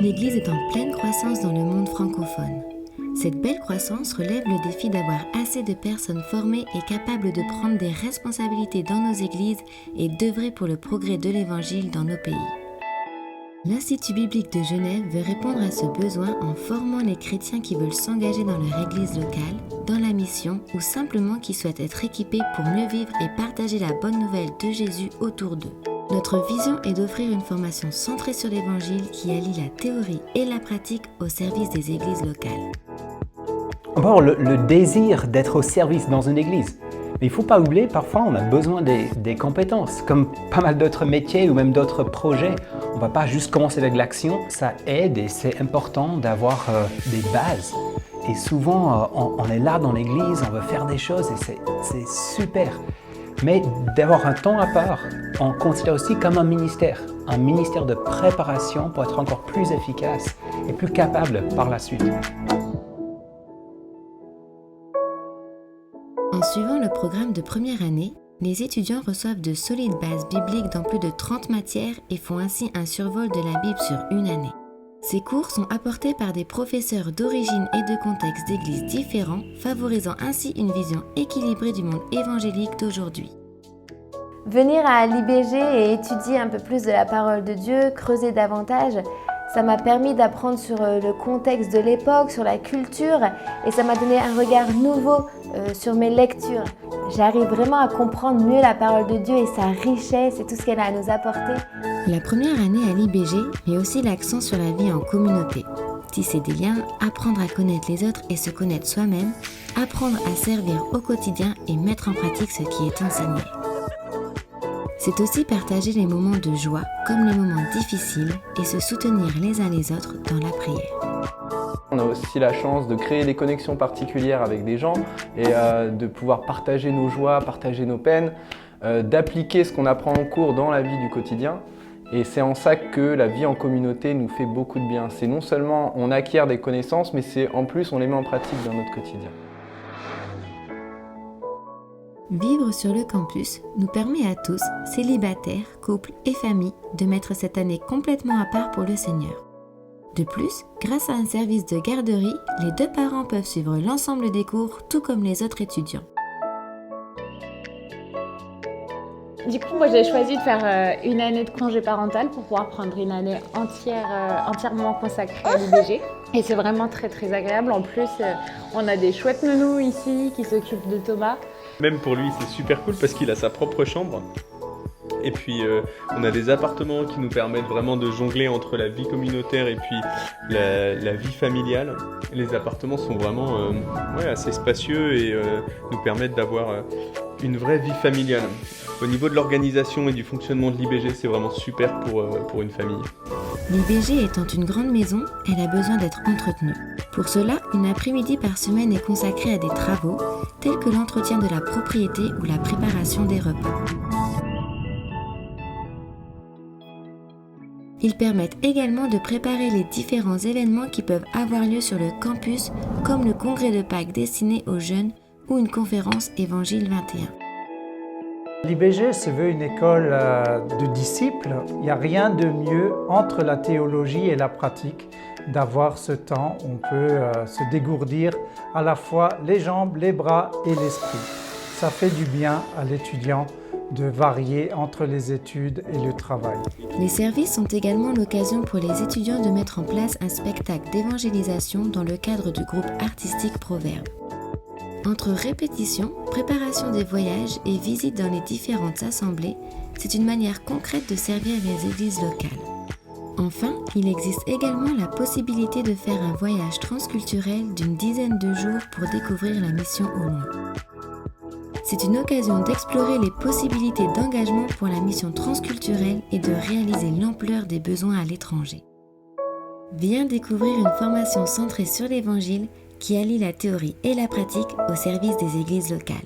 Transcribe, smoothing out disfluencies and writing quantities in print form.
L'Église est en pleine croissance dans le monde francophone. Cette belle croissance relève le défi d'avoir assez de personnes formées et capables de prendre des responsabilités dans nos églises et d'œuvrer pour le progrès de l'Évangile dans nos pays. L'Institut biblique de Genève veut répondre à ce besoin en formant les chrétiens qui veulent s'engager dans leur église locale, dans la mission ou simplement qui souhaitent être équipés pour mieux vivre et partager la bonne nouvelle de Jésus autour d'eux. Notre vision est d'offrir une formation centrée sur l'Évangile qui allie la théorie et la pratique au service des églises locales. D'abord, le désir d'être au service dans une église. Mais il ne faut pas oublier, parfois on a besoin des compétences, comme pas mal d'autres métiers ou même d'autres projets. On ne va pas juste commencer avec l'action, ça aide et c'est important d'avoir des bases. Et souvent, on est là dans l'église, on veut faire des choses et c'est super. Mais d'avoir un temps à part, on considère aussi comme un ministère de préparation pour être encore plus efficace et plus capable par la suite. En suivant le programme de première année, les étudiants reçoivent de solides bases bibliques dans plus de 30 matières et font ainsi un survol de la Bible sur une année. Ces cours sont apportés par des professeurs d'origine et de contextes d'églises différents, favorisant ainsi une vision équilibrée du monde évangélique d'aujourd'hui. Venir à l'IBG et étudier un peu plus de la parole de Dieu, creuser davantage, ça m'a permis d'apprendre sur le contexte de l'époque, sur la culture, et ça m'a donné un regard nouveau sur mes lectures. J'arrive vraiment à comprendre mieux la parole de Dieu et sa richesse et tout ce qu'elle a à nous apporter. La première année à l'IBG met aussi l'accent sur la vie en communauté. Tisser des liens, apprendre à connaître les autres et se connaître soi-même, apprendre à servir au quotidien et mettre en pratique ce qui est enseigné. C'est aussi partager les moments de joie comme les moments difficiles et se soutenir les uns les autres dans la prière. On a aussi la chance de créer des connexions particulières avec des gens et de pouvoir partager nos joies, partager nos peines, d'appliquer ce qu'on apprend en cours dans la vie du quotidien. Et c'est en ça que la vie en communauté nous fait beaucoup de bien. C'est non seulement on acquiert des connaissances, mais c'est en plus on les met en pratique dans notre quotidien. Vivre sur le campus nous permet à tous, célibataires, couples et familles, de mettre cette année complètement à part pour le Seigneur. De plus, grâce à un service de garderie, les deux parents peuvent suivre l'ensemble des cours, tout comme les autres étudiants. Du coup, moi j'ai choisi de faire une année de congé parental pour pouvoir prendre une année entièrement consacrée à l'IBG. Et c'est vraiment très très agréable. En plus, on a des chouettes nounous ici qui s'occupent de Thomas. Même pour lui, c'est super cool parce qu'il a sa propre chambre. Et puis, on a des appartements qui nous permettent vraiment de jongler entre la vie communautaire et puis la vie familiale. Les appartements sont vraiment assez spacieux et nous permettent d'avoir une vraie vie familiale. Au niveau de l'organisation et du fonctionnement de l'IBG, c'est vraiment super pour une famille. L'IBG étant une grande maison, elle a besoin d'être entretenue. Pour cela, une après-midi par semaine est consacrée à des travaux, tels que l'entretien de la propriété ou la préparation des repas. Ils permettent également de préparer les différents événements qui peuvent avoir lieu sur le campus, comme le congrès de Pâques destiné aux jeunes ou une conférence Évangile 21. L'IBG se veut une école de disciples. Il n'y a rien de mieux entre la théologie et la pratique d'avoir ce temps où on peut se dégourdir à la fois les jambes, les bras et l'esprit. Ça fait du bien à l'étudiant de varier entre les études et le travail. Les services sont également l'occasion pour les étudiants de mettre en place un spectacle d'évangélisation dans le cadre du groupe artistique Proverbe. Entre répétition, préparation des voyages et visites dans les différentes assemblées, c'est une manière concrète de servir les églises locales. Enfin, il existe également la possibilité de faire un voyage transculturel d'une dizaine de jours pour découvrir la mission au loin. C'est une occasion d'explorer les possibilités d'engagement pour la mission transculturelle et de réaliser l'ampleur des besoins à l'étranger. Viens découvrir une formation centrée sur l'Évangile qui allie la théorie et la pratique au service des églises locales.